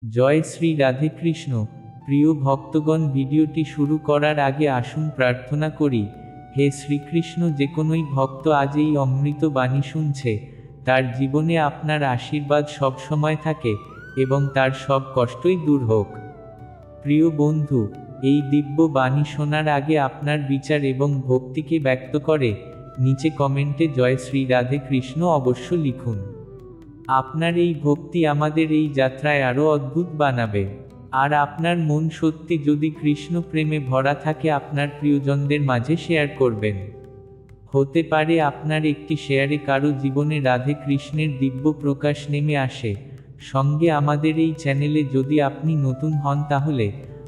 জয় শ্রী রাধে কৃষ্ণ। প্রিয় ভক্তগণ, ভিডিওটি শুরু করার আগে আসুন প্রার্থনা করি। হে শ্রীকৃষ্ণ, যে কোনোই ভক্ত আজ এই অমৃত বাণী শুনছে, তার জীবনে আপনার আশীর্বাদ সবসময় থাকে এবং তার সব কষ্টই দূর হোক। প্রিয় বন্ধু, এই দিব্য বাণী শোনার আগে আপনার বিচার এবং ভক্তিকে ব্যক্ত করে নিচে কমেন্টে জয় শ্রী রাধে কৃষ্ণ অবশ্য লিখুন। আপনার এই ভক্তি আমাদের এই যাত্রায় আরও অদ্ভুত বানাবে। আর আপনার মন সত্যি যদি কৃষ্ণ প্রেমে ভরা থাকে, আপনার প্রিয়জনদের মাঝে শেয়ার করবেন। হতে পারে আপনার একটি শেয়ারে কারো জীবনে রাধে কৃষ্ণের দিব্য প্রকাশ নেমে আসে। সঙ্গে আমাদের এই চ্যানেলে যদি আপনি নতুন হন, তাহলে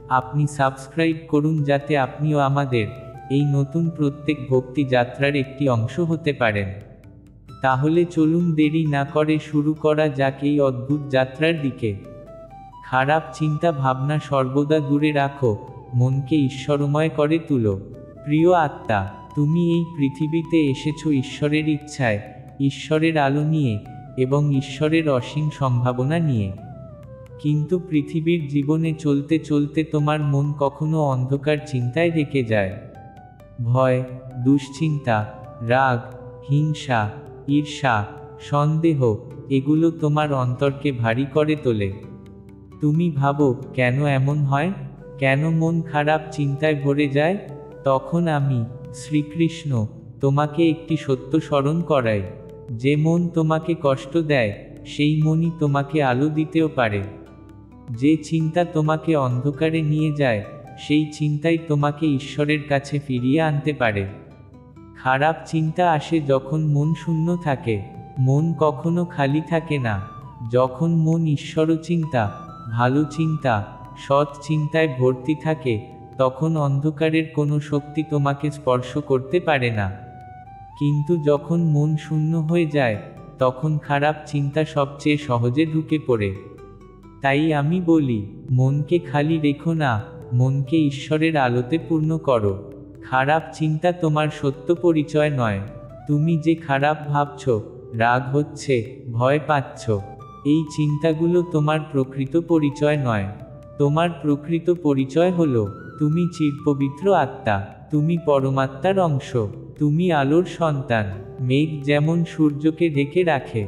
আপনি সাবস্ক্রাইব করুন, যাতে আপনিও আমাদের এই নতুন প্রত্যেক ভক্তি যাত্রার একটি অংশ হতে পারেন। তাহলে চলুন দেরি না করে শুরু করা যাক এই অদ্ভুত যাত্রার দিকে। খারাপ চিন্তা ভাবনা সর্বদা দূরে রাখো, মনকে ঈশ্বরময় করে তুলো। প্রিয় আত্মা, তুমি এই পৃথিবীতে এসেছো ঈশ্বরের ইচ্ছায়, ঈশ্বরের আলো নিয়ে এবং ঈশ্বরের অসীম সম্ভাবনা নিয়ে। কিন্তু পৃথিবীর জীবনে চলতে চলতে তোমার মন কখনো অন্ধকার চিন্তায় ঢেকে যায়। ভয়, দুশ্চিন্তা, রাগ, হিংসা, ঈর্ষা, সন্দেহ, এগুলো তোমার অন্তরকে ভারী করে তোলে। তুমি ভাবো, কেন এমন হয়, কেন মন খারাপ চিন্তায় ভরে যায়? তখন আমি শ্রীকৃষ্ণ তোমাকে একটি সত্য স্মরণ করাই। যে মন তোমাকে কষ্ট দেয়, সেই মনই তোমাকে আলো দিতেও পারে। যে চিন্তা তোমাকে অন্ধকারে নিয়ে যায়, সেই চিন্তাই তোমাকে ঈশ্বরের কাছে ফিরিয়ে আনতে পারে। খারাপ চিন্তা আসে যখন মন শূন্য থাকে। মন কখনো খালি থাকে না। যখন মন ঈশ্বর চিন্তা, ভালো চিন্তা, সৎ চিন্তায় ভর্তি থাকে, তখন অন্ধকারের কোনো শক্তি তোমাকে স্পর্শ করতে পারে না। কিন্তু যখন মন শূন্য হয়ে যায়, তখন খারাপ চিন্তা সবচেয়ে সহজে ঢুকে পড়ে। তাই আমি বলি, মনকে খালি রেখো না, মনকে ঈশ্বরের আলোতে পূর্ণ করো। খারাপ চিন্তা তোমার সত্য পরিচয় নয়। তুমি যে খারাপ ভাবছ, রাগ হচ্ছে, ভয় পাচ্ছ, এই চিন্তাগুলো তোমার প্রকৃত পরিচয় নয়। তোমার প্রকৃত পরিচয় হলো তুমি চিরপবিত্র আত্মা, তুমি পরমাত্মার অংশ, তুমি আলোর সন্তান। মেঘ যেমন সূর্যকে ঢেকে রাখে,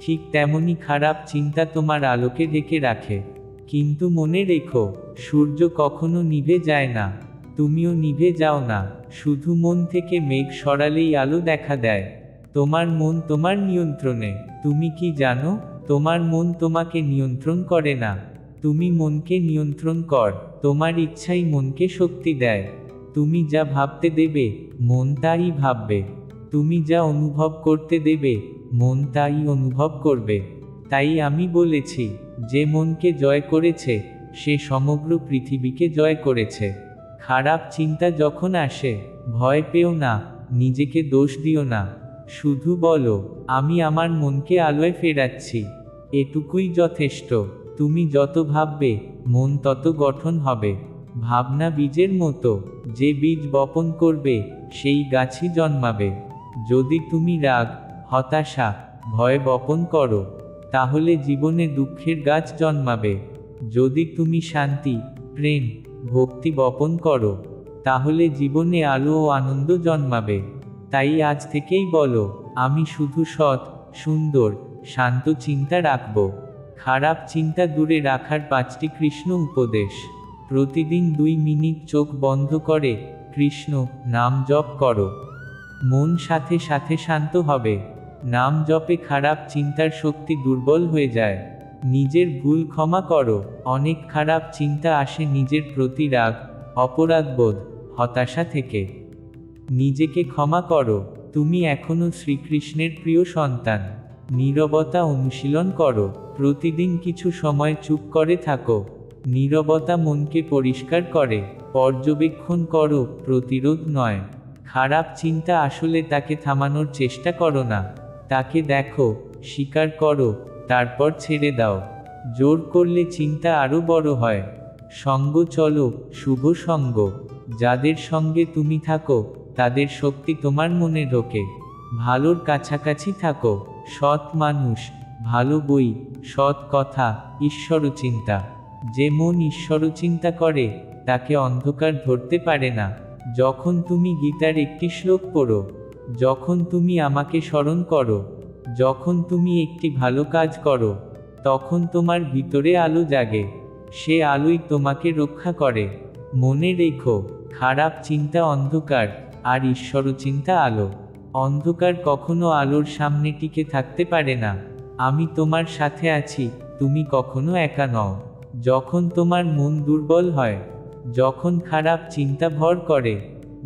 ঠিক তেমনি খারাপ চিন্তা তোমার আলোকে ঢেকে রাখে। কিন্তু মনে রেখো, সূর্য কখনো নিভে যায় না, তুমিও নিভে যাও না। শুধু মন থেকে মেঘ সরালেই আলো দেখা দেয়। তোমার মন তোমার নিয়ন্ত্রণে। তুমি কি জানো, তোমার মন তোমাকে নিয়ন্ত্রণ করে না, তুমি মনকে নিয়ন্ত্রণ কর। তোমার ইচ্ছাই মনকে শক্তি দেয়। তুমি যা ভাবতে দেবে, মন তাই ভাববে। তুমি যা অনুভব করতে দেবে, মন তাই অনুভব করবে। তাই আমি বলেছি, যে মনকে জয় করেছে, সে সমগ্র পৃথিবীকে জয় করেছে। খারাপ চিন্তা যখন আসে, ভয় পেও না, নিজেকে দোষ দিও না। শুধু বলো, আমি আমার মনকে আলোয় ফেরাচ্ছি। এটুকুই যথেষ্ট। তুমি যত ভাববে, মন তত গঠন হবে। ভাবনা বীজের মতো, যে বীজ বপন করবে, সেই গাছই জন্মাবে। যদি তুমি রাগ, হতাশা, ভয় বপন করো, তাহলে জীবনে দুঃখের গাছ জন্মাবে। যদি তুমি শান্তি, প্রেম, ভক্তি বপন করো, তাহলে জীবনে আলো ও আনন্দ জন্মাবে। তাই আজ থেকেই বলো, আমি শুধু সৎ, সুন্দর, শান্ত চিন্তা রাখব। খারাপ চিন্তা দূরে রাখার 5টি কৃষ্ণ উপদেশ। প্রতিদিন 2 মিনিট চোখ বন্ধ করে কৃষ্ণ নাম জপ করো। মন সাথে সাথে শান্ত হবে। নাম জপে খারাপ চিন্তার শক্তি দুর্বল হয়ে যায়। নিজের ভুল ক্ষমা করো। অনেক খারাপ চিন্তা আসে নিজের প্রতি রাগ, অপরাধবোধ, হতাশা থেকে। নিজেকে ক্ষমা করো। তুমি এখনো শ্রীকৃষ্ণের প্রিয় সন্তান। নীরবতা অনুশীলন করো। প্রতিদিন কিছু সময় চুপ করে থাকো। নীরবতা মনকে পরিষ্কার করে। পর্যবেক্ষণ করো, প্রতিরোধ নয়। খারাপ চিন্তা আসলে তাকে থামানোর চেষ্টা করো না, তাকে দেখো, স্বীকার করো, তারপর ছেড়ে দাও। জোর করলে চিন্তা আরও বড় হয়। সঙ্গ চলো, শুভ সঙ্গ। যাদের সঙ্গে তুমি থাকো, তাদের শক্তি তোমার মনে ঢোকে। ভালোর কাছাকাছি থাকো। সৎ মানুষ, ভালো বই, সৎ কথা, ঈশ্বরচিন্তা। যে মন ঈশ্বরচিন্তা করে তাকে অন্ধকার ধরতে পারে না। যখন তুমি গীতার একটি শ্লোক পড়ো, যখন তুমি আমাকে স্মরণ করো, যখন তুমি একটি ভালো কাজ করো, তখন তোমার ভিতরে আলো জাগে। সে আলোই তোমাকে রক্ষা করে। মনে রেখো, খারাপ চিন্তা অন্ধকার, আর ঈশ্বরচিন্তা আলো। অন্ধকার কখনো আলোর সামনে টিকে থাকতে পারে না। আমি তোমার সাথে আছি, তুমি কখনো একা নও। যখন তোমার মন দুর্বল হয়, যখন খারাপ চিন্তা ভর করে,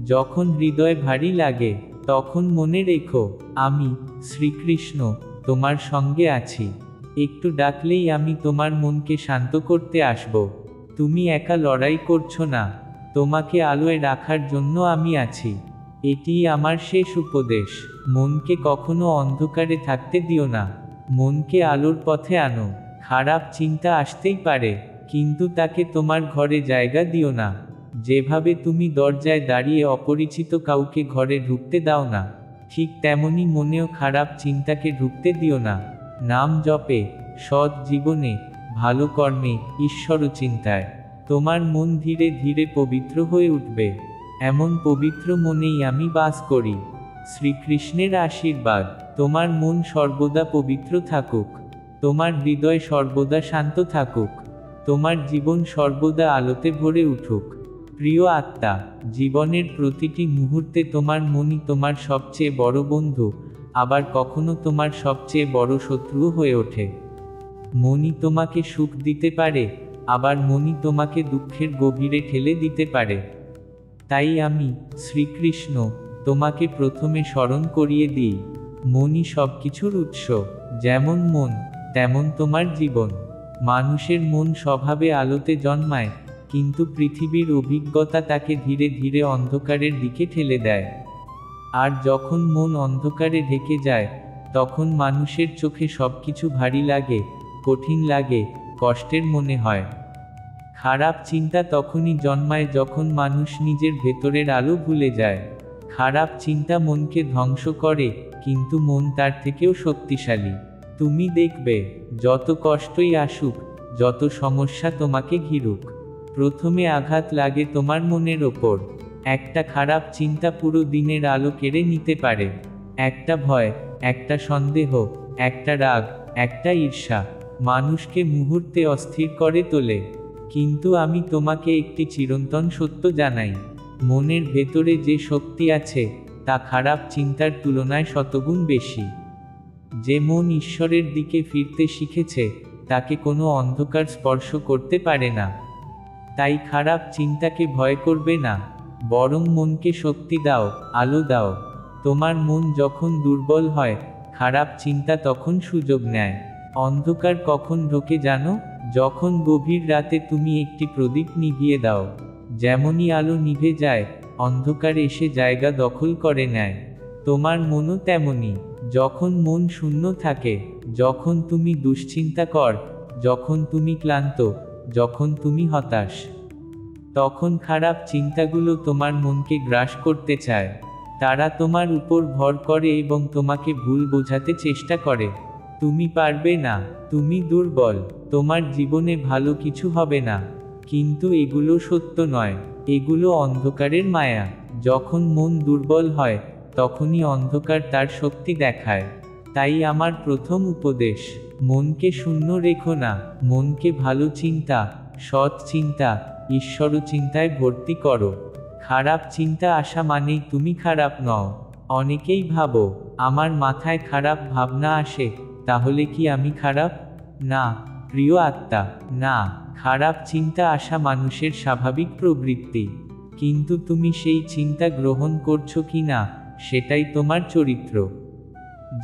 যখন হৃদয় ভারী লাগে, তখন মনে রেখো, আমি, শ্রীকৃষ্ণ, তোমার সঙ্গে আছি। একটু ডাকলেই আমি তোমার মনকে শান্ত করতে আসব। তুমি একা লড়াই করছো না, তোমাকে আলোয় রাখার জন্য আমি আছি। এটিই আমার শেষ উপদেশ। মনকে কখনো অন্ধকারে থাকতে দিও না, মনকে আলোর পথে আনো। খারাপ চিন্তা আসতেই পারে, কিন্তু তাকে তোমার ঘরে জায়গা দিও না। যেভাবে তুমি দরজায় দাঁড়িয়ে অপরিচিত কাউকে ঘরে ঢুকতে দাও না, ঠিক তেমনি মনেও খারাপ চিন্তাকে ঢুকতে দিও না। নাম জপে, সৎ জীবনে, ভালো কর্মে, ঈশ্বরচিন্তায় তোমার মন ধীরে ধীরে পবিত্র হয়ে উঠবে। এমন পবিত্র মনেই আমি বাস করি। শ্রীকৃষ্ণের আশীর্বাদ তোমার মন সর্বদা পবিত্র থাকুক, তোমার হৃদয় সর্বদা শান্ত থাকুক, তোমার জীবন সর্বদা আলোতে ভরে উঠুক। প্রিয় আত্মা, জীবনের প্রতিটি মুহূর্তে তোমার মনই তোমার সবচেয়ে বড় বন্ধু, আবার কখনো তোমার সবচেয়ে বড় শত্রুও হয়ে ওঠে। মনই তোমাকে সুখ দিতে পারে, আবার মনই তোমাকে দুঃখের গভীরে ঠেলে দিতে পারে। তাই আমি, শ্রীকৃষ্ণ, তোমাকে প্রথমে স্মরণ করিয়ে দিই, মনই সবকিছুর উৎস। যেমন মন, তেমন তোমার জীবন। মানুষের মন স্বভাবে আলোতে জন্মায়, কিন্তু পৃথিবীর অভিজ্ঞতা তাকে ধীরে ধীরে অন্ধকারের দিকে ঠেলে দেয়। আর যখন মন অন্ধকারে ঢেকে যায়, তখন মানুষের চোখে সবকিছু ভারী লাগে, কঠিন লাগে, কষ্টের মনে হয়। খারাপ চিন্তা তখনই জন্মায় যখন মানুষ নিজের ভেতরের আলো ভুলে যায়। খারাপ চিন্তা মনকে ধ্বংস করে, কিন্তু মন তার থেকেও শক্তিশালী। তুমি দেখবে, যত কষ্টই আসুক, যত সমস্যা তোমাকে ঘিরুক, প্রথমে আঘাত লাগে তোমার মনের ওপর। একটা খারাপ চিন্তা পুরো দিনের আলো কেড়ে নিতে পারে। একটা ভয়, একটা সন্দেহ, একটা রাগ, একটা ঈর্ষা মানুষকে মুহূর্তে অস্থির করে তোলে। কিন্তু আমি তোমাকে একটি চিরন্তন সত্য জানাই, মনের ভেতরে যে শক্তি আছে, তা খারাপ চিন্তার তুলনায় শতগুণ বেশি। যে মন ঈশ্বরের দিকে ফিরতে শিখেছে, তাকে কোনো অন্ধকার স্পর্শ করতে পারে না। তাই খারাপ চিন্তাকে ভয় করবে না, বরং মনকে শক্তি দাও, আলো দাও। তোমার মন যখন দুর্বল হয়, খারাপ চিন্তা তখন সুযোগ নেয়। অন্ধকার কখন ঢোকে জানো? যখন গভীর রাতে তুমি একটি প্রদীপ নিভিয়ে দাও। যেমনই আলো নিভে যায়, অন্ধকার এসে জায়গা দখল করে নেয়। তোমার মনও তেমনি। যখন মন শূন্য থাকে, যখন তুমি দুশ্চিন্তা কর, যখন তুমি ক্লান্ত, যখন তুমি হতাশ, তখন খারাপ চিন্তাগুলো তোমার মনকে গ্রাস করতে চায়। তারা তোমার উপর ভর করে এবং তোমাকে ভুল বোঝাতে চেষ্টা করে। তুমি পারবে না, তুমি দুর্বল, তোমার জীবনে ভালো কিছু হবে না। কিন্তু এগুলো সত্য নয়, এগুলো অন্ধকারের মায়া। যখন মন দুর্বল হয়, তখনই অন্ধকার তার শক্তি দেখায়। তাই আমার প্রথম উপদেশ, মনকে শূন্য রেখো না, মনকে ভালো চিন্তা, সৎ চিন্তা, ঈশ্বরচিন্তায় ভর্তি করো। খারাপ চিন্তা আসা মানেই তুমি খারাপ নও। অনেকেই ভাবো, আমার মাথায় খারাপ ভাবনা আসে, তাহলে কি আমি খারাপ? না, প্রিয় আত্মা, না। খারাপ চিন্তা আসা মানুষের স্বাভাবিক প্রবৃত্তি। কিন্তু তুমি সেই চিন্তা গ্রহণ করছো কি না, সেটাই তোমার চরিত্র।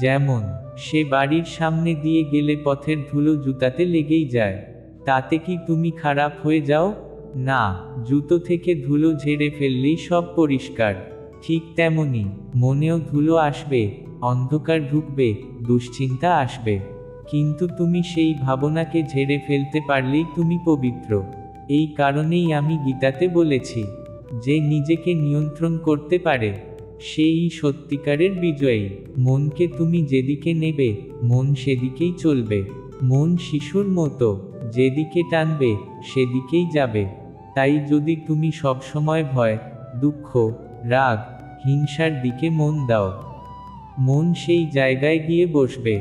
যেমন, সে বাড়ির সামনে দিয়ে গেলে পথের ধুলো জুতাতে লেগেই যায়। তাতে কি তুমি খারাপ হয়ে যাও? না, জুতো থেকে ধুলো ঝেড়ে ফেললেই সব পরিষ্কার। ঠিক তেমনি, মনেও ধুলো আসবে, অন্ধকার ঢুকবে, দুশ্চিন্তা আসবে। কিন্তু তুমি সেই ভাবনাকে ঝেড়ে ফেলতে পারলেই তুমি পবিত্র। এই কারণেই আমি গীতাতে বলেছি, যে নিজেকে নিয়ন্ত্রণ করতে পারে, সেই সত্যিকারের বিজয়ী। মনকে তুমি যেদিকে নেবে, মন সেদিকেই চলবে। মন শিশুর মতো, যেদিকে টানবে সেদিকেই যাবে। তাই যদি তুমি সবসময় ভয়, দুঃখ, রাগ, হিংসার দিকে মন দাও, মন সেই জায়গায় গিয়ে বসবে।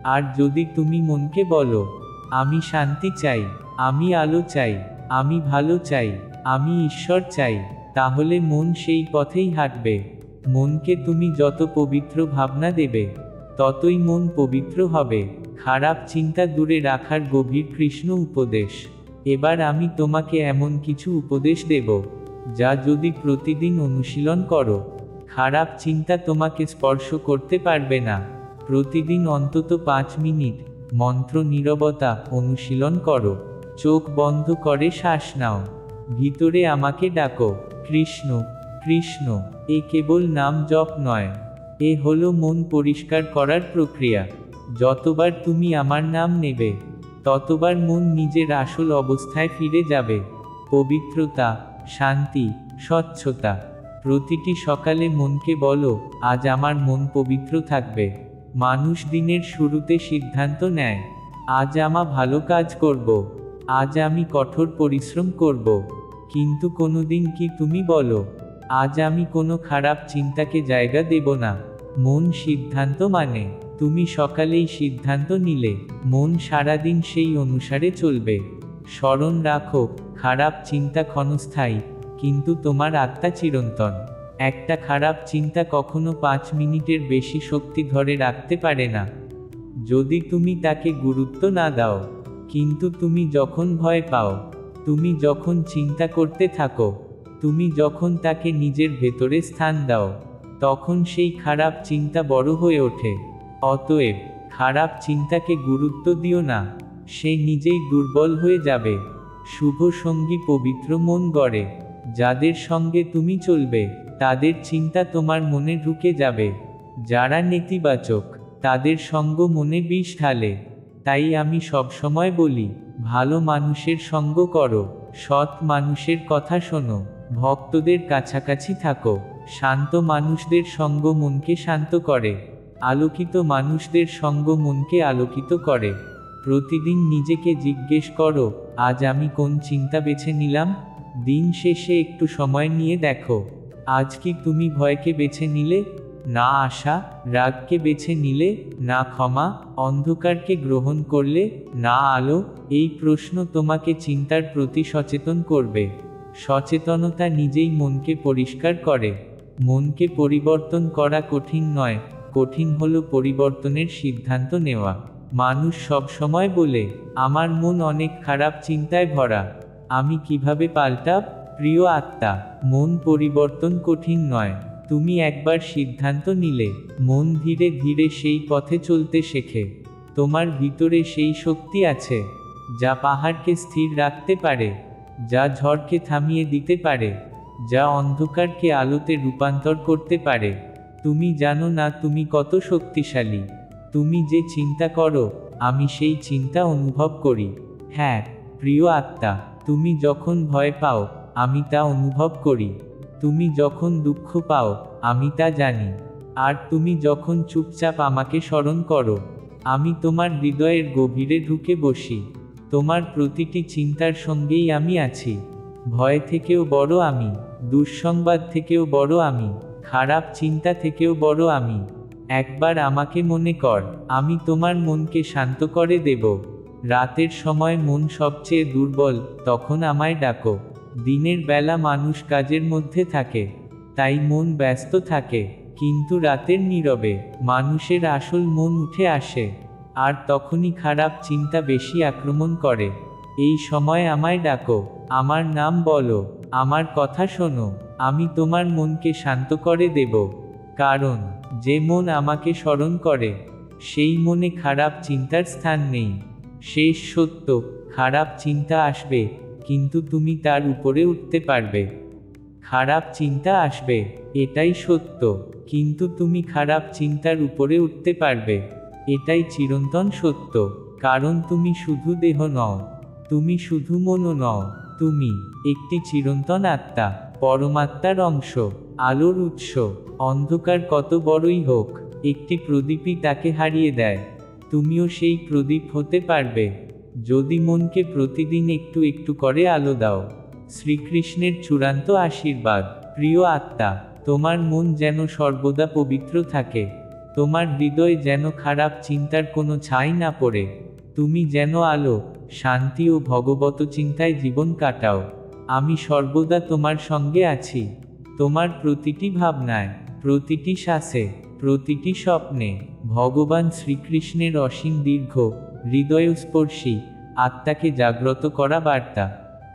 আর যদি তুমি মনকে বলো, আমি শান্তি চাই, আমি আলো চাই, আমি ভালো চাই, আমি ঈশ্বর চাই, তাহলে মন সেই পথেই হাঁটবে। মনকে তুমি যত পবিত্র ভাবনা দেবে, ততই মন পবিত্র হবে। খারাপ চিন্তা দূরে রাখার গভীর কৃষ্ণ উপদেশ। এবার আমি তোমাকে এমন কিছু উপদেশ দেব, যা যদি প্রতিদিন অনুশীলন করো, খারাপ চিন্তা তোমাকে স্পর্শ করতে পারবে না। প্রতিদিন অন্তত 5 মিনিট মন্ত্র নীরবতা অনুশীলন করো। চোখ বন্ধ করে শ্বাস নাও, ভিতরে আমাকে ডাকো, কৃষ্ণ কৃষ্ণ। এ কেবল নাম জপ নয়, এ হলো মন পরিষ্কার করার প্রক্রিয়া। যতবার তুমি আমার নাম নেবে, ততবার মন নিজের আসল অবস্থায় ফিরে যাবে। পবিত্রতা, শান্তি, স্বচ্ছতা। প্রতিটি সকালে মনকে বলো, আজ আমার মন পবিত্র থাকবে। মানুষ দিনের শুরুতে সিদ্ধান্ত নেয়, আজ আমি ভালো কাজ করব, আজ আমি কঠোর পরিশ্রম করব। কিন্তু কোনোদিন কি তুমি বলো, আজ আমি কোনো খারাপ চিন্তাকে জায়গা দেব না? মন সিদ্ধান্ত মানে, তুমি সকালেই সিদ্ধান্ত নিলে, মন সারাদিন সেই অনুসারে চলবে। স্মরণ রাখো, খারাপ চিন্তা ক্ষণস্থায়ী, কিন্তু তোমার আত্মা চিরন্তন। একটা খারাপ চিন্তা কখনো 5 মিনিটের বেশি শক্তি ধরে রাখতে পারে না, যদি তুমি তাকে গুরুত্ব না দাও। কিন্তু তুমি যখন ভয় পাও, তুমি যখন চিন্তা করতে থাকো, তুমি যখন তাকে নিজের ভেতরে স্থান দাও, তখন সেই খারাপ চিন্তা বড় হয়ে ওঠে। অতএব খারাপ চিন্তাকে গুরুত্ব দিও না, সে নিজেই দুর্বল হয়ে যাবে। শুভ সঙ্গী পবিত্র মন গড়ে। যাদের সঙ্গে তুমি চলবে, তাদের চিন্তা তোমার মনে ঢুকে যাবে। যারা নেতিবাচক, তাদের সঙ্গ মনে বিষ ঢালে। তাই আমি সবসময় বলি, ভালো মানুষের সঙ্গ করো, সৎ মানুষের কথা শোনো, ভক্তদের কাছাকাছি থাকো। শান্ত মানুষদের সঙ্গ মনকে শান্ত করে, আলোকিত মানুষদের সঙ্গ মনকে আলোকিত করে। প্রতিদিন নিজেকে জিজ্ঞেস করো, আজ আমি কোন চিন্তা বেছে নিলাম? দিন শেষে একটু সময় নিয়ে দেখো, আজ কি তুমি ভয়কে বেছে নিলে, না আশা, রাগকে বেছে নিলে, না ক্ষমা, অন্ধকারকে গ্রহণ করলে, না আলো? এই প্রশ্ন তোমাকে চিন্তার প্রতি সচেতন করবে। সচেতনতা নিজেই মনকে পরিষ্কার করে। মনকে পরিবর্তন করা কঠিন নয়, কঠিন হলো পরিবর্তনের সিদ্ধান্ত নেওয়া। মানুষ সবসময় বলে, আমার মন অনেক খারাপ চিন্তায় ভরা, আমি কিভাবে পাল্টাব? প্রিয় আত্মা, মন পরিবর্তন কঠিন নয়। তুমি একবার সিদ্ধান্ত নিলে, মন ধীরে ধীরে সেই পথে চলতে শেখে। তোমার ভিতরে সেই শক্তি আছে, যা পাহাড়কে স্থির রাখতে পারে, যা ঝড়কে থামিয়ে দিতে পারে, যা অন্ধকারকে আলোতে রূপান্তর করতে পারে। তুমি জানো না তুমি কত শক্তিশালী। তুমি যে চিন্তা করো, আমি সেই চিন্তা অনুভব করি। হ্যাঁ, প্রিয় আত্মা, তুমি যখন ভয় পাও, আমি তা অনুভব করি। তুমি যখন দুঃখ পাও, আমি তা জানি। আর তুমি যখন চুপচাপ আমাকে স্মরণ করো, আমি তোমার হৃদয়ের গভীরে ঢুকে বসি। তোমার প্রতিটি চিন্তার সঙ্গেই আমি আছি। ভয় থেকেও বড় আমি, দুঃসংবাদ থেকেও বড় আমি, খারাপ চিন্তা থেকেও বড় আমি। একবার আমাকে মনে কর, আমি তোমার মনকে শান্ত করে দেব। রাতের সময় মন সবচেয়ে দুর্বল, তখন আমায় ডাকো। দিনের বেলা মানুষ কাজের মধ্যে থাকে, তাই মন ব্যস্ত থাকে। কিন্তু রাতের নীরবে মানুষের আসল মন উঠে আসে, আর তখনই খারাপ চিন্তা বেশি আক্রমণ করে। এই সময় আমায় ডাকো, আমার নাম বলো, আমার কথা শোনো, আমি তোমার মনকে শান্ত করে দেব। কারণ যে মন আমাকে স্মরণ করে, সেই মনে খারাপ চিন্তার স্থান নেই। শেষ সত্য, খারাপ চিন্তা আসবে, কিন্তু তুমি তার উপরে উঠতে পারবে। খারাপ চিন্তা আসবে, এটাই সত্য, কিন্তু তুমি খারাপ চিন্তার উপরে উঠতে পারবে। এটাই চিরন্তন সত্য, কারণ তুমি শুধু দেহ নও, তুমি শুধু মনও নও, তুমি একটি চিরন্তন আত্মা। পরমাত্মার অংশ, আলোর উৎস। অন্ধকার কত বড়ই হোক, একটি প্রদীপই তাকে হারিয়ে দেয়। তুমিও সেই প্রদীপ হতে পারবে, যদি মনকে প্রতিদিন একটু একটু করে আলো দাও। শ্রীকৃষ্ণের চূড়ান্ত আশীর্বাদ। প্রিয় আত্মা, তোমার মন যেন সর্বদা পবিত্র থাকে। তোমার হৃদয় যেন খারাপ চিন্তার কোনো ছাই না পড়ে। তুমি যেন আলো, শান্তি ও ভগবত চিন্তায় জীবন কাটাও। আমি সর্বদা তোমার সঙ্গে আছি। তোমার প্রতিটি ভাবনায়, প্রতিটি শ্বাসে, প্রতিটি স্বপ্নে ভগবান শ্রীকৃষ্ণের অসীম দীর্ঘ, হৃদয়স্পর্শী, আত্মাকে জাগ্রত করা বার্তা।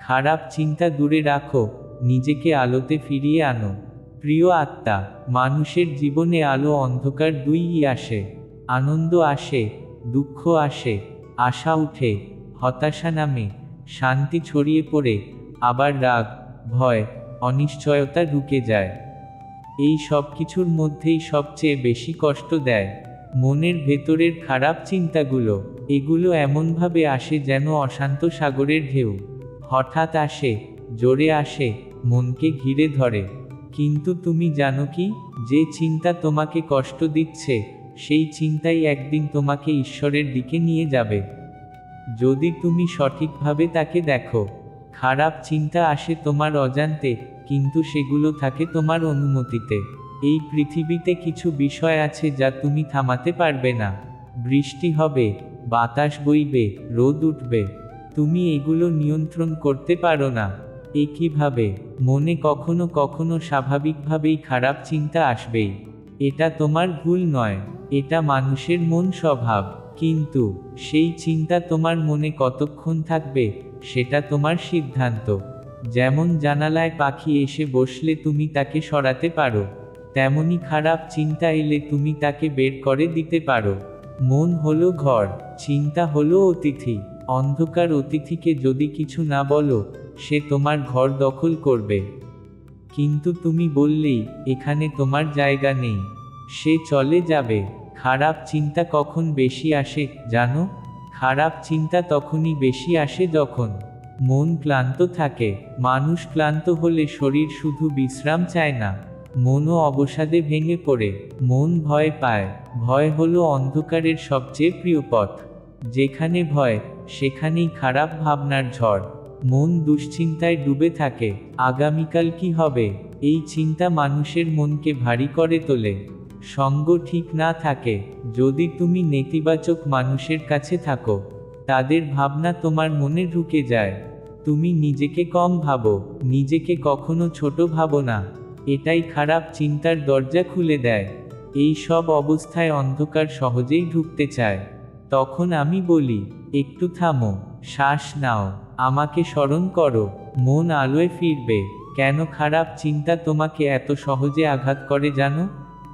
খারাপ চিন্তা দূরে রাখো, নিজেকে আলোতে ফিরিয়ে আনো। প্রিয় আত্মা, মানুষের জীবনে আলো অন্ধকার দুইই আসে। আনন্দ আসে, দুঃখ আসে, আশা উঠে, হতাশা নামে, শান্তি ছড়িয়ে পড়ে, আবার রাগ, ভয়, অনিশ্চয়তা ঢুকে যায়। এই সব কিছুর মধ্যেই সবচেয়ে বেশি কষ্ট দেয় মনের ভেতরের খারাপ চিন্তাগুলো। এগুলো এমনভাবে আসে যেন অশান্ত সাগরের ঢেউ। হঠাৎ আসে, জোরে আসে, মনকে ঘিরে ধরে। কিন্তু তুমি জানো কি, যে চিন্তা তোমাকে কষ্ট দিচ্ছে, সেই চিন্তাই একদিন তোমাকে ঈশ্বরের দিকে নিয়ে যাবে, যদি তুমি সঠিকভাবে তাকে দেখো। খারাপ চিন্তা আসে তোমার অজান্তে, কিন্তু সেগুলো থাকে তোমার অনুমতিতে। এই পৃথিবীতে কিছু বিষয় আছে যা তুমি থামাতে পারবে না। বৃষ্টি হবে, বাতাস বইবে, রোদ উঠবে, তুমি এগুলো নিয়ন্ত্রণ করতে পারো না। একইভাবে মনে কখনো কখনো স্বাভাবিকভাবেই খারাপ চিন্তা আসবেই। এটা তোমার ভুল নয়, এটা মানুষের মন স্বভাব। কিন্তু সেই চিন্তা তোমার মনে কতক্ষণ থাকবে, সেটা তোমার সিদ্ধান্ত। যেমন জানালায় পাখি এসে বসলে তুমি তাকে সরাতে পারো, তেমনি খারাপ চিন্তা এলে তুমি তাকে বের করে দিতে পারো। মন হলো ঘর, চিন্তা হলো অতিথি। অন্ধকার অতিথিকে যদি কিছু না বলো, সে তোমার ঘর দখল করবে। কিন্তু তুমি বললেই, এখানে তোমার জায়গা নেই, সে চলে যাবে। খারাপ চিন্তা কখন বেশি আসে জানো? খারাপ চিন্তা তখনই বেশি আসে যখন মন ক্লান্ত থাকে। মানুষ ক্লান্ত হলে শরীর শুধু বিশ্রাম চায় না, মনও অবসাদে ভেঙে পড়ে। মন ভয় পায়। ভয় হলো অন্ধকারের সবচেয়ে প্রিয় পথ। যেখানে ভয়, সেখানেই খারাপ ভাবনার ঝড়। মন দুশ্চিন্তায় ডুবে থাকে, আগামীকাল কি হবে, এই চিন্তা মানুষের মনকে ভারী করে তোলে। সঙ্গ ঠিক না থাকে, যদি তুমি নেতিবাচক মানুষের কাছে থাকো, তাদের ভাবনা তোমার মনে ঢুকে যায়। তুমি নিজেকে কম ভাবো, নিজেকে কখনো ছোট ভাবো না। এটাই খারাপ চিন্তার দরজা খুলে দেয়। এই সব অবস্থায় অন্ধকার সহজেই ঢুকতে চায়। তখন আমি বলি, একটু থামো, শ্বাস নাও, আমাকে স্মরণ করো। মন আলোয় ফিরবে। কেন খারাপ চিন্তা তোমাকে এত সহজে আঘাত করে জানো?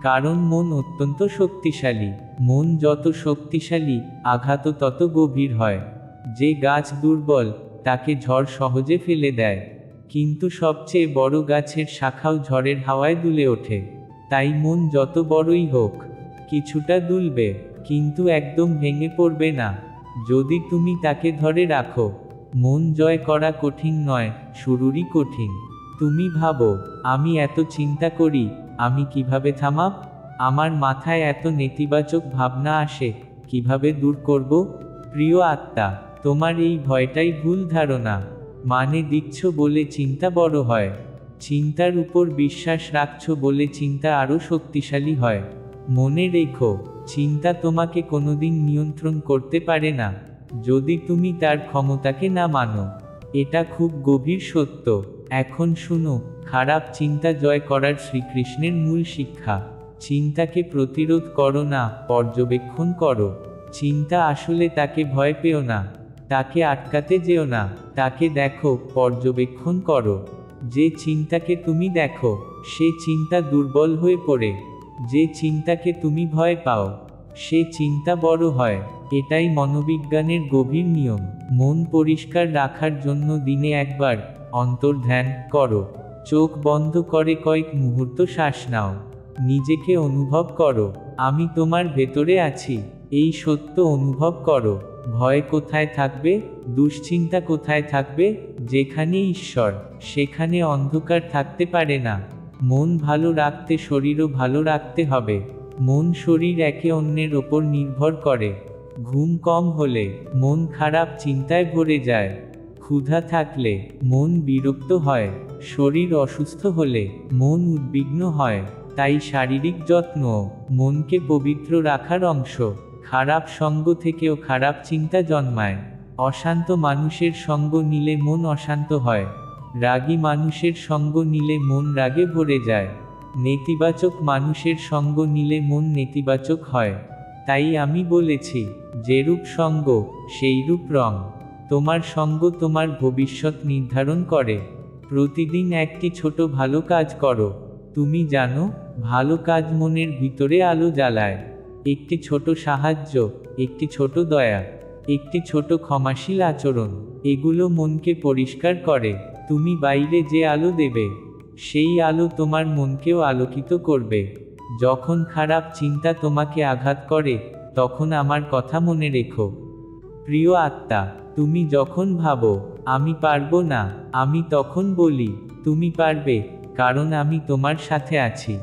কারণ মন অত্যন্ত শক্তিশালী। মন যত শক্তিশালী, আঘাতও তত গভীর হয়। যে গাছ দুর্বল, তাকে ঝড় সহজে ফেলে দেয়, কিন্তু সবচেয়ে বড় গাছের শাখাও ঝড়ের হাওয়ায় দুলে ওঠে। তাই মন যত বড়ই হোক, কিছুটা দুলবে, কিন্তু একদম ভেঙে পড়বে না, যদি তুমি তাকে ধরে রাখো। মন জয় করা কঠিন নয়, শুরুরই কঠিন। তুমি ভাবো, আমি এত চিন্তা করি, আমি কিভাবে থামাব? আমার মাথায় এত নেতিবাচক ভাবনা আসে, কিভাবে দূর করব? প্রিয় আত্মা, তোমার এই ভয়টাই ভুল ধারণা। মানে দিচ্ছ বলে চিন্তা বড় হয়, চিন্তার উপর বিশ্বাস রাখছো বলে চিন্তা আরও শক্তিশালী হয়। মনে রেখো, চিন্তা তোমাকে কোনোদিন নিয়ন্ত্রণ করতে পারে না, যদি তুমি তার ক্ষমতাকে না মানো। এটা খুব গভীর সত্য। এখন শুনো, খারাপ চিন্তা জয় করার শ্রীকৃষ্ণের মূল শিক্ষা। চিন্তাকে প্রতিরোধ করো না, পর্যবেক্ষণ করো। চিন্তা আসলে তাকে ভয় পেও না, তাকে আটকাতে যেও না, তাকে দেখো, পর্যবেক্ষণ করো। যে চিন্তাকে তুমি দেখো, সে চিন্তা দুর্বল হয়ে পড়ে। যে চিন্তাকে তুমি ভয় পাও, সে চিন্তা বড় হয়। এটাই মনোবিজ্ঞানের গভীর নিয়ম। মন পরিষ্কার রাখার জন্য দিনে একবার অন্তর্ধ্যান করো। চোখ বন্ধ করে কয়েক মুহূর্ত শ্বাস নাও। নিজেকে অনুভব করো, আমি তোমার ভেতরে আছি। এই সত্য অনুভব করো। ভয় কোথায় থাকবে, দুশ্চিন্তা কোথায় থাকবে, যেখানে ঈশ্বর, সেখানে অন্ধকার থাকতে পারে না। মন ভালো রাখতে শরীরও ভালো রাখতে হবে। মন শরীর একে অন্যের ওপর নির্ভর করে। ঘুম কম হলে মন খারাপ চিন্তায় ভরে যায়। ক্ষুধা থাকলে মন বিরক্ত হয়। শরীর অসুস্থ হলে মন উদ্বিগ্ন হয়। তাই শারীরিক যত্ন মনকে পবিত্র রাখার অংশ। খারাপ সঙ্গ থেকেও খারাপ চিন্তা জন্মায়। অশান্ত মানুষের সঙ্গ নিলে মন অশান্ত হয়। রাগী মানুষের সঙ্গ নিলে মন রাগে ভরে যায়। নেতিবাচক মানুষের সঙ্গ নিলে মন নেতিবাচক হয়। তাই আমি বলেছি, যেরূপ সঙ্গ সেইরূপ রং। তোমার সঙ্গ তোমার ভবিষ্যৎ নির্ধারণ করে। প্রতিদিন একটি ছোট ভালো কাজ করো। তুমি জানো, ভালো কাজ মনের ভিতরে আলো জ্বালায়। একটি ছোট সাহায্য, একটি ছোট দয়া, একটি ছোট ক্ষমাশীল আচরণ, এগুলো মনকে পরিষ্কার করে। তুমি বাইরে যে আলো দেবে, সেই আলো তোমার মনকেও আলোকিত করবে। যখন খারাপ চিন্তা তোমাকে আঘাত করে, তখন আমার কথা মনে রেখো। প্রিয় আত্মা, তুমি যখন ভাবো আমি পারবো না, আমি তখন বলি তুমি পারবে, কারণ আমি তোমার সাথে আছি।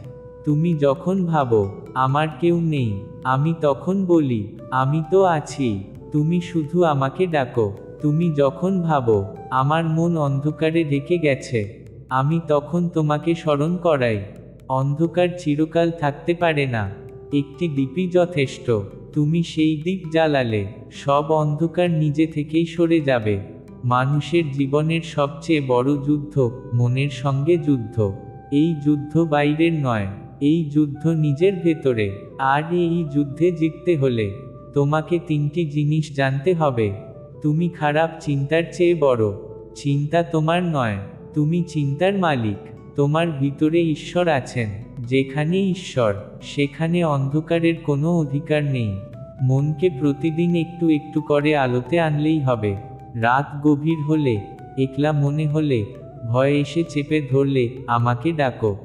তুমি যখন ভাবো আমার কেউ নেই, আমি তখন বলি আমি তো আছি, তুমি শুধু আমাকে ডাকো। তুমি যখন ভাবো আমার মন অন্ধকারে ঢেকে গেছে, আমি তখন তোমাকে স্মরণ করাই, অন্ধকার চিরকাল থাকতে পারে না, একটি দীপই যথেষ্ট। তুমি সেই দীপ জ্বালালে সব অন্ধকার নিজে থেকেই সরে যাবে। মানুষের জীবনের সবচেয়ে বড় যুদ্ধ মনের সঙ্গে যুদ্ধ। এই যুদ্ধ বাইরের নয়, এই যুদ্ধ নিজের ভেতরে। আর এই যুদ্ধে জিততে হলে তোমাকে তিনটি জিনিস জানতে হবে। তুমি খারাপ চিন্তার চেয়ে বড়। চিন্তা তোমার নয়, তুমি চিন্তার মালিক। তোমার ভিতরে ঈশ্বর আছেন। যেখানে ঈশ্বর, সেখানে অন্ধকারের কোনো অধিকার নেই। মনকে প্রতিদিন একটু একটু করে আলোতে আনলেই হবে। রাত গভীর হলে, একলা মনে হলে, ভয় এসে চেপে ধরলে আমাকে ডাকো।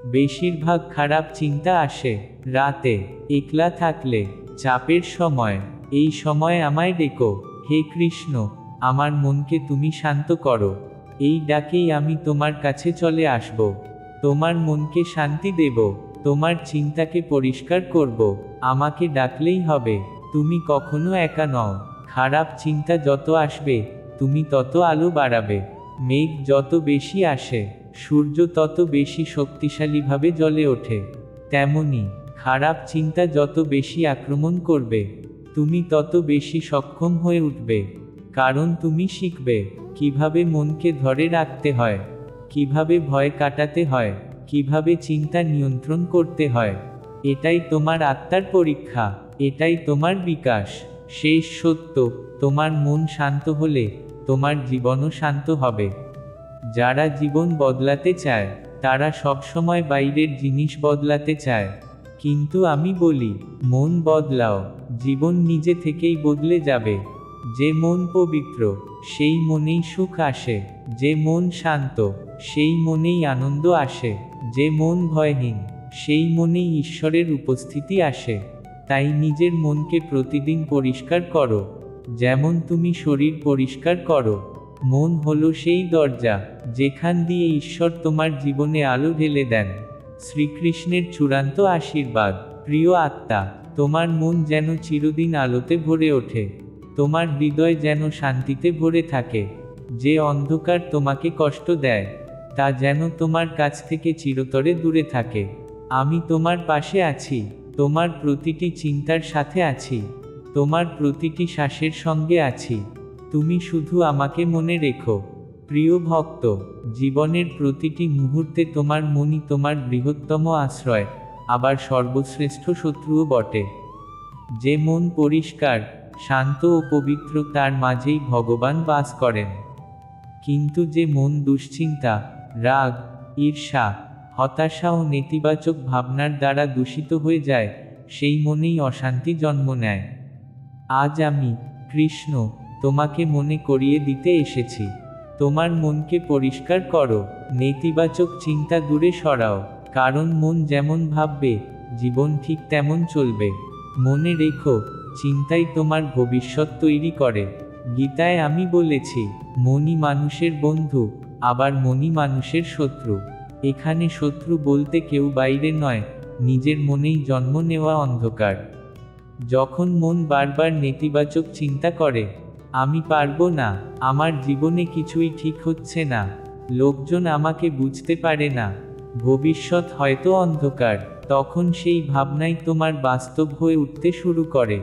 বেশিরভাগ খারাপ চিন্তা আসে রাতে, একলা থাকলে, চাপের সময়। এই সময় আমায় ডেকো। হে কৃষ্ণ, আমার মনকে তুমি শান্ত করো। এই ডাকেই আমি তোমার কাছে চলে আসব। তোমার মনকে শান্তি দেব, তোমার চিন্তাকে পরিষ্কার করব। আমাকে ডাকলেই হবে। তুমি কখনো একা নও। খারাপ চিন্তা যত আসবে, তুমি তত আলো বাড়াবে। মেঘ যত বেশি আসে, সূর্য তত বেশি শক্তিশালীভাবে জ্বলে ওঠে। তেমনি খারাপ চিন্তা যত বেশি আক্রমণ করবে, তুমি তত বেশি সক্ষম হয়ে উঠবে। কারণ তুমি শিখবে কিভাবে মনকে ধরে রাখতে হয়, কিভাবে ভয় কাটাতে হয়, কিভাবে চিন্তা নিয়ন্ত্রণ করতে হয়। এটাই তোমার আত্মার পরীক্ষা, এটাই তোমার বিকাশ। শেষ সত্য, তোমার মন শান্ত হলে তোমার জীবনও শান্ত হবে। যারা জীবন বদলাতে চায়, তারা সবসময় বাইরের জিনিস বদলাতে চায়। কিন্তু আমি বলি, মন বদলাও, জীবন নিজে থেকেই বদলে যাবে। যে মন পবিত্র, সেই মনেই সুখ আসে। যে মন শান্ত, সেই মনেই আনন্দ আসে। যে মন ভয়হীন, সেই মনেই ঈশ্বরের উপস্থিতি আসে। তাই নিজের মনকে প্রতিদিন পরিষ্কার করো, যেমন তুমি শরীর পরিষ্কার করো। মন হলো সেই দরজা, যেখান দিয়ে ঈশ্বর তোমার জীবনে আলো ঢেলে দেন। শ্রীকৃষ্ণের চূড়ান্ত আশীর্বাদ। প্রিয় আত্মা, তোমার মন যেন চিরদিন আলোতে ভরে ওঠে। তোমার হৃদয় যেন শান্তিতে ভরে থাকে। যে অন্ধকার তোমাকে কষ্ট দেয়, তা যেন তোমার কাছ থেকে চিরতরে দূরে থাকে। আমি তোমার পাশে আছি, তোমার প্রতিটি চিন্তার সাথে আছি, তোমার প্রতিটি শ্বাসের সঙ্গে আছি। তুমি শুধু আমাকে মনে রেখো। প্রিয় ভক্ত, জীবনের প্রতিটি মুহূর্তে তোমার মনই তোমার বৃহত্তম আশ্রয়, আবার সর্বশ্রেষ্ঠ শত্রুও বটে। যে মন পরিষ্কার, শান্ত ও পবিত্র, তার মাঝেই ভগবান বাস করেন। কিন্তু যে মন দুশ্চিন্তা, রাগ, ঈর্ষা, হতাশা ও নেতিবাচক ভাবনার দ্বারা দূষিত হয়ে যায়, সেই মনেই অশান্তি জন্ম নেয়। আজ আমি, কৃষ্ণ, তোমাকে মনে করিয়ে দিতে এসেছি। তোমার মনকে পরিষ্কার করো, নেতিবাচক চিন্তা দূরে সরাও। কারণ মন যেমন ভাববে, জীবন ঠিক তেমন চলবে। মনে রেখো, চিন্তাই তোমার ভবিষ্যৎ তৈরি করে। গীতায় আমি বলেছি, মনই মানুষের বন্ধু, আবার মনই মানুষের শত্রু। এখানে শত্রু বলতে কেউ বাইরে নয়, নিজের মনেই জন্ম নেওয়া অন্ধকার। যখন মন বারবার নেতিবাচক চিন্তা করে, আমি পারবো না, আমার জীবনে কিছুই ঠিক হচ্ছে না, লোকজন আমাকে বুঝতে পারে না, ভবিষ্যৎ হয়তো অন্ধকার, তখন সেই ভাবনাই তোমার বাস্তব হয়ে উঠতে শুরু করে।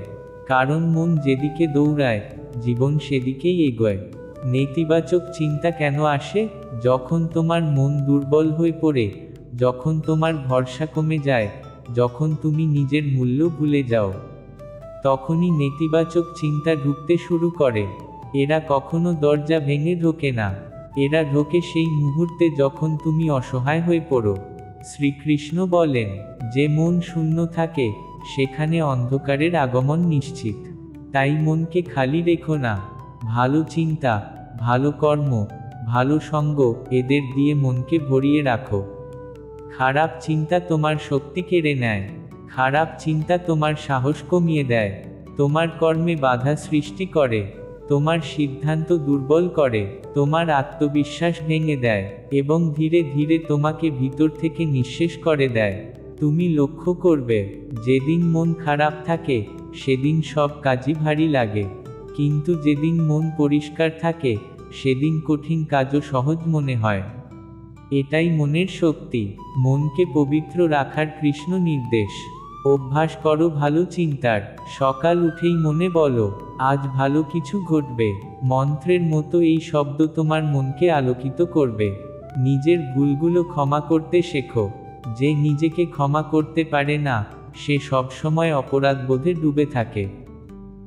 কারণ মন যেদিকে দৌড়ায়, জীবন সেদিকেই এগোয়। নেতিবাচক চিন্তা কেন আসে? যখন তোমার মন দুর্বল হয়ে পড়ে, যখন তোমার ভরসা কমে যায়, যখন তুমি নিজের মূল্য ভুলে যাও, তখনই নেতিবাচক চিন্তা ঢুকতে শুরু করে। এরা কখনো দরজা ভেঙে ঢোকে না, এরা ঢোকে সেই মুহূর্তে যখন তুমি অসহায় হয়ে পড়ো। শ্রীকৃষ্ণ বলেন, যে মন শূন্য থাকে, সেখানে অন্ধকারের আগমন নিশ্চিত। তাই মনকে খালি রেখো না। ভালো চিন্তা, ভালো কর্ম, ভালো সঙ্গ, এদের দিয়ে মনকে ভরিয়ে রাখো। খারাপ চিন্তা তোমার শক্তি কেড়ে নেয়, খারাপ চিন্তা তোমার সাহস কমিয়ে দেয়, তোমার কর্মে বাধা সৃষ্টি করে, তোমার সিদ্ধান্ত দুর্বল করে, তোমার আত্মবিশ্বাস ভেঙে দেয়, এবং ধীরে ধীরে তোমাকে ভিতর থেকে নিঃশেষ করে দেয়। তুমি লক্ষ্য করবে, যেদিন মন খারাপ থাকে, সেদিন সব কাজই ভারী লাগে, কিন্তু যেদিন মন পরিষ্কার থাকে, সেদিন কঠিন কাজও সহজ মনে হয়। এটাই মনের শক্তি, মনকে পবিত্র রাখার কৃষ্ণ নির্দেশ। অভ্যাস করো ভালো চিন্তার, সকাল উঠেই মনে বলো, আজ ভালো কিছু ঘটবে। মন্ত্রের মতো এই শব্দ তোমার মনকে আলোকিত করবে। নিজের ভুলগুলো ক্ষমা করতে শেখো। যে নিজেকে ক্ষমা করতে পারে না, সে সবসময় অপরাধবোধে ডুবে থাকে।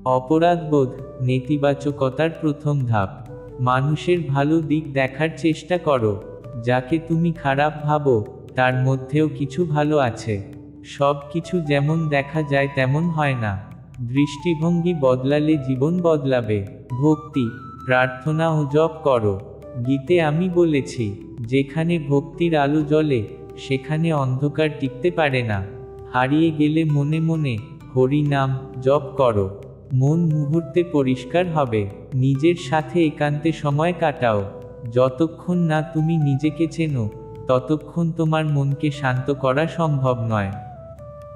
অপরাধবোধ নেতিবাচকতার প্রথম ধাপ। মানুষের ভালো দিক দেখার চেষ্টা করো। যাকে তুমি খারাপ ভাবো, তার মধ্যেও কিছু ভালো আছে। সব কিছু যেমন দেখা যায় তেমন হয় না। দৃষ্টিভঙ্গি বদলালে জীবন বদলাবে। ভক্তি, প্রার্থনা ও জপ করো। গীতে আমি বলেছি, যেখানে ভক্তির আলো জ্বলে, সেখানে অন্ধকার টিকতে পারে না। হারিয়ে গেলে মনে মনে হরি নাম জপ করো। মন মুহূর্তে পরিষ্কার হবে। নিজের সাথে একান্তে সময় কাটাও। যতক্ষণ না তুমি নিজেকে চেনো, ততক্ষণ তোমার মনকে শান্ত করা সম্ভব নয়।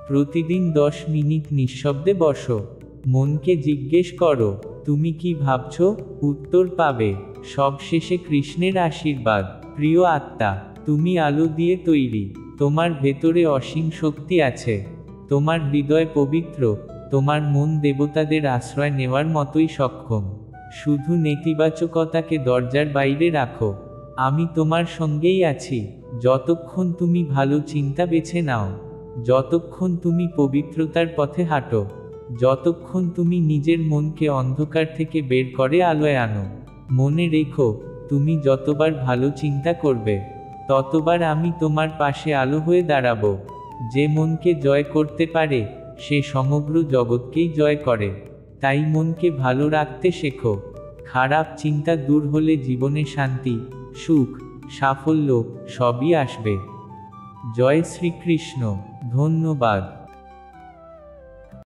প্রতিদিন 10 মিনিট নিঃশব্দে বসো। মনকে জিজ্ঞেস করো, তুমি কি ভাবছো? উত্তর পাবে। সবশেষে কৃষ্ণের আশীর্বাদ। প্রিয় আত্মা, তুমি আলো দিয়ে তৈরি। তোমার ভেতরে অসীম শক্তি আছে। তোমার হৃদয় পবিত্র। তোমার মন দেবতাদের আশ্রয় নেওয়ার মতোই সক্ষম। শুধু নেতিবাচকতাকে দরজার বাইরে রাখো। আমি তোমার সঙ্গেই আছি। যতক্ষণ তুমি ভালো চিন্তা বেছে নাও, যতক্ষণ তুমি পবিত্রতার পথে হাঁটো, যতক্ষণ তুমি নিজের মনকে অন্ধকার থেকে বের করে আলোয় আনো। মনে রেখো, তুমি যতবার ভালো চিন্তা করবে, ততবার আমি তোমার পাশে আলো হয়ে দাঁড়াবো। যে মনকে জয় করতে পারে, সে সমগ্র জগৎকেই জয় করে। তাই মনকে ভালো রাখতে শেখো। খারাপ চিন্তা দূর হলে জীবনে শান্তি, সুখ, সাফল্য সবই আসবে। জয় শ্রীকৃষ্ণ। ধন্যবাদ।